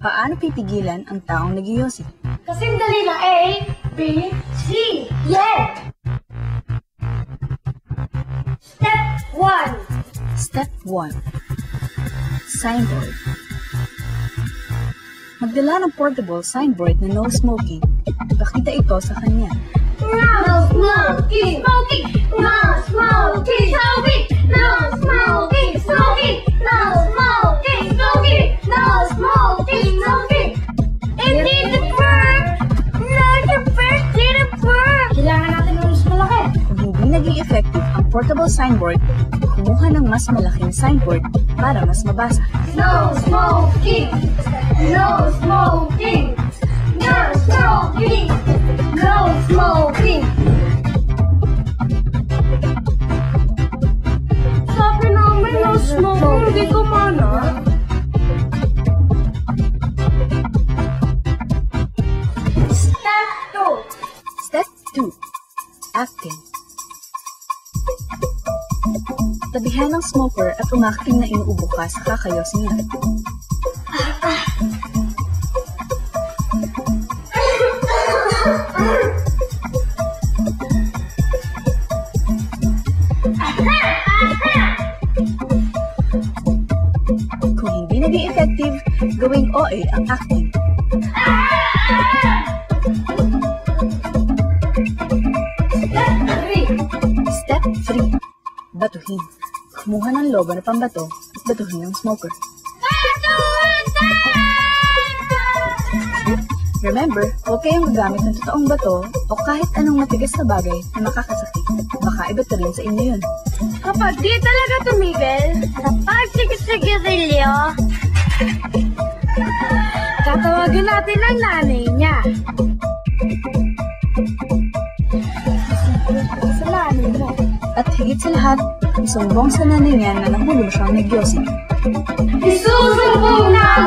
Paano pipigilan ang taong nagyosi? Kasing dali na A, B, C. Yeah! Step 1. Step 1. Signboard. Magdala ng portable signboard na no smoking. Ipakita ito sa kanya. No smoking! Smoking! No smoking! Smoking! No smoking! Smoking! No smoking! Smoking! No smoking! Smoking! Hindi the verb! No, the verb! Hindi the verb! Kailangan natin ng mas malaki. Kung hindi naging effective ang portable signboard, kumuha ng mas malaking signboard para mas mabasa. No smoking! No smoking! No smoking! No smoking! Sabi namin no smoking, hindi kumana. Step 2. Step 2. Acting. Tabihan ng smoker at umakting na inuubo ka sa kakayos niya. Kung hindi naging effective, gawing OA ang acting. Step 3. Batuhin. Kumuha ng lobo na pambato at batuhin ng smoker. Remember, huwag kayong gagamit ng totoong bato o kahit anong matigas na bagay na makakasakit. Baka iba rin sa inyo yun. Kapag di talaga tumigil sa pagsigit-sigirilyo, tatawagin natin ang nanay niya. Sa nanay mo. At higit sa lahat, isumbong sa nanay niya na nahulog siyang negyosi. Isusumbong na